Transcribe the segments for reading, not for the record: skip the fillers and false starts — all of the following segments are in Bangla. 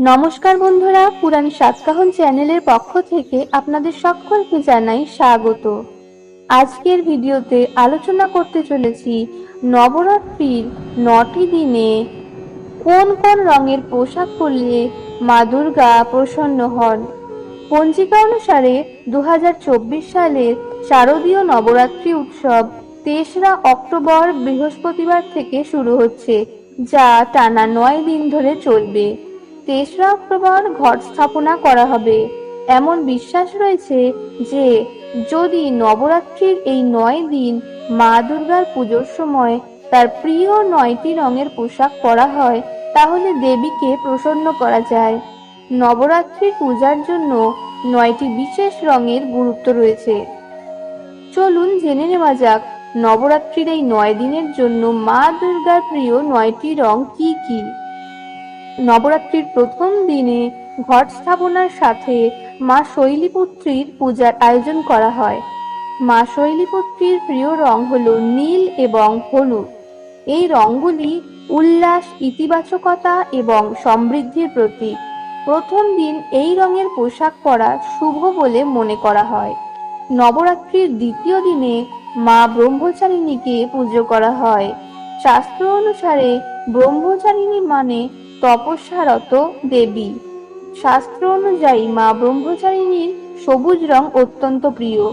নমস্কার বন্ধুরা, পুরাণ সাতকাহন চ্যানেলের পক্ষ থেকে আপনাদের সকলকে জানাই স্বাগত। আজকের ভিডিওতে আলোচনা করতে চলেছি নবরাত্রির 9টি দিনে কোন কোন রঙের পোশাক পরলে মা দুর্গা প্রসন্ন হন। পঞ্জিকা অনুসারে 2024 সালের শারদীয় নবরাত্রি উৎসব 3রা অক্টোবর বৃহস্পতিবার থেকে শুরু হচ্ছে, যা টানা 9 দিন ধরে চলবে। 3রা অক্টোবর ঘট স্থাপনা করা হবে। এমন বিশ্বাস রয়েছে যে যদি নবরাত্রির এই 9 দিন মা দুর্গার পুজোর সময় তার প্রিয় 9টি রঙের পোশাক পরা হয়, তাহলে দেবীকে প্রসন্ন করা যায়। নবরাত্রির পূজার জন্য 9টি বিশেষ রঙের গুরুত্ব রয়েছে। চলুন জেনে নেওয়া যাক নবরাত্রির এই 9 দিনের জন্য মা দুর্গার প্রিয় 9টি রং কি কি। নবরাত্রির প্রথম দিনে ঘট স্থাপনার সাথে মা শৈলীপুত্রীর পূজার আয়োজন করা হয়। মা শৈলীপুত্রীর প্রিয় রং হলো নীল এবং হলুদ। এই রঙগুলি উল্লাস, ইতিবাচকতা এবং সমৃদ্ধির প্রতীক। প্রথম দিন এই রঙের পোশাক পরা শুভ বলে মনে করা হয়। নবরাত্রির দ্বিতীয় দিনে মা ব্রহ্মচারিণীকে পুজো করা হয়। শাস্ত্র অনুসারে ব্রহ্মচারিণী মানে তপস্যারত দেবী। শাস্ত্র অনুযায়ী মা ব্রহ্মচারিণীর সবুজ রং অত্যন্ত প্রিয়।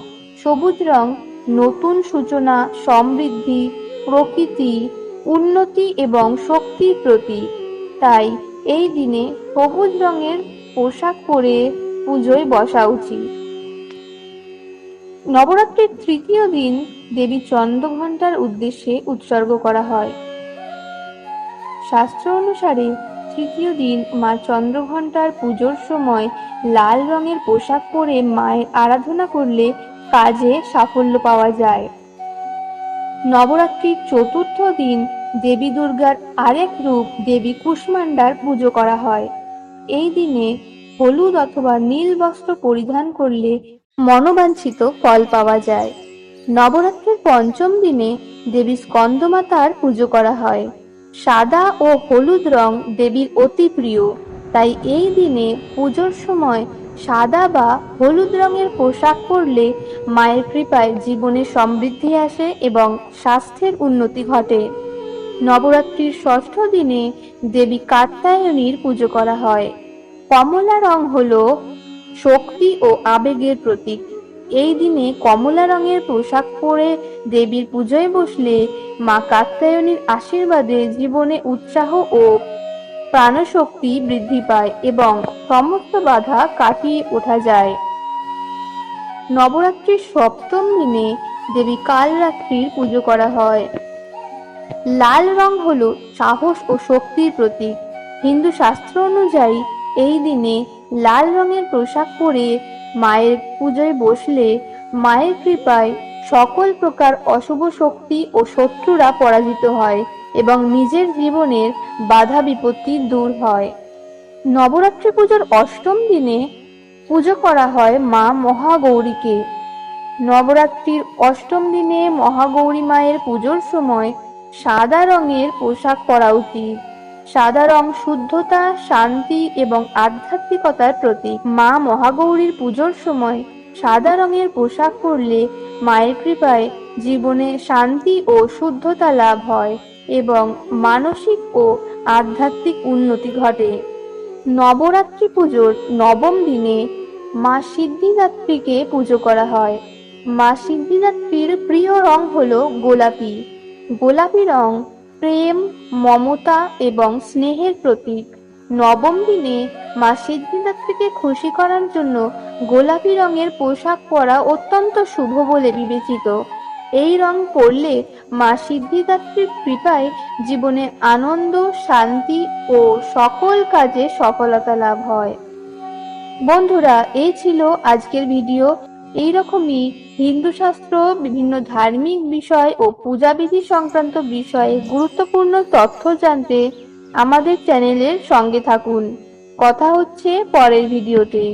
সবুজ রং নতুন সূচনা, সমৃদ্ধি, প্রকৃতি, উন্নতি এবং শক্তির প্রতীক। তাই এই দিনে সবুজ রঙের পোশাক পরে পুজোয় বসা উচিত। নবরাত্রির তৃতীয় দিন দেবী চন্দ্রঘণ্টার উদ্দেশ্যে উৎসর্গ করা হয়। শাস্ত্র অনুসারে তৃতীয় দিন মা চন্দ্রঘণ্টার পুজোর সময় লাল রঙের পোশাক পরে মায়ের আরাধনা করলে কাজে সাফল্য পাওয়া যায়। নবরাত্রির চতুর্থ দিন দেবী দুর্গার আরেক রূপ দেবী কুষ্মান্ডার পুজো করা হয়। এই দিনে হলুদ অথবা নীল বস্ত্র পরিধান করলে মনোবাঞ্ছিত ফল পাওয়া যায়। নবরাত্রির পঞ্চম দিনে দেবী স্কন্দমাতার পুজো করা হয়। সাদা ও হলুদ রং দেবীর অতি প্রিয়, তাই এই দিনে পুজোর সময় সাদা বা হলুদ রঙের পোশাক পরলে মায়ের কৃপায় জীবনে সমৃদ্ধি আসে এবং স্বাস্থ্যের উন্নতি ঘটে। নবরাত্রির ষষ্ঠ দিনে দেবী কাত্যায়নীর পুজো করা হয়। কমলা রং হলো শক্তি ও আবেগের প্রতীক। এই দিনে কমলা রঙের পোশাক পরে দেবীর পুজোয় বসলে মা কাত্যায়নীর আশীর্বাদে জীবনে উৎসাহ ও প্রাণশক্তি বৃদ্ধি পায় এবং সমস্ত বাধা কাটিয়ে ওঠা যায়। নবরাত্রির সপ্তম দিনে দেবী কালরাত্রির পুজো করা হয়। লাল রং হলো সাহস ও শক্তির প্রতীক। হিন্দু শাস্ত্র অনুযায়ী এই দিনে লাল রঙের পোশাক পরে মায়ের পুজোয় বসলে মায়ের কৃপায় সকল প্রকার অশুভ শক্তি ও শত্রুরা পরাজিত হয় এবং নিজের জীবনের বাধা বিপত্তি দূর হয়। নবরাত্রি পুজোর অষ্টম দিনে পুজো করা হয় মা মহাগৌরীকে। নবরাত্রির অষ্টম দিনে মহাগৌরী মায়ের পুজোর সময় সাদা রঙের পোশাক পরা উচিত। সাদা রং শুদ্ধতা, শান্তি এবং আধ্যাত্মিকতার প্রতীক। মা মহাগৌরীর পুজোর সময় সাদা রঙের পোশাক পরলে মায়ের কৃপায় জীবনে শান্তি ও শুদ্ধতা লাভ হয় এবং মানসিক ও আধ্যাত্মিক উন্নতি ঘটে। নবরাত্রি পুজোর নবম দিনে মা সিদ্ধিদাত্রীকে পুজো করা হয়। মা সিদ্ধিদাত্রীর প্রিয় রং হলো গোলাপি। গোলাপি রং প্রেম, মমতা এবং স্নেহের প্রতীক। নবম দিনে মা সিদ্ধিদাত্রীকে খুশি করার জন্য গোলাপি রঙের পোশাক পরা অত্যন্ত শুভ বলে বিবেচিত। এই রং পরলে মা সিদ্ধিদাত্রীর কৃপায় জীবনে আনন্দ, শান্তি ও সকল কাজে সফলতা লাভ হয়। বন্ধুরা, এই ছিল আজকের ভিডিও। এইরকমই হিন্দু শাস্ত্র, বিভিন্ন ধার্মিক বিষয় ও পূজাবিধি সংক্রান্ত বিষয়ে গুরুত্বপূর্ণ তথ্য জানতে আমাদের চ্যানেলের সঙ্গে থাকুন। কথা হচ্ছে পরের ভিডিওতে।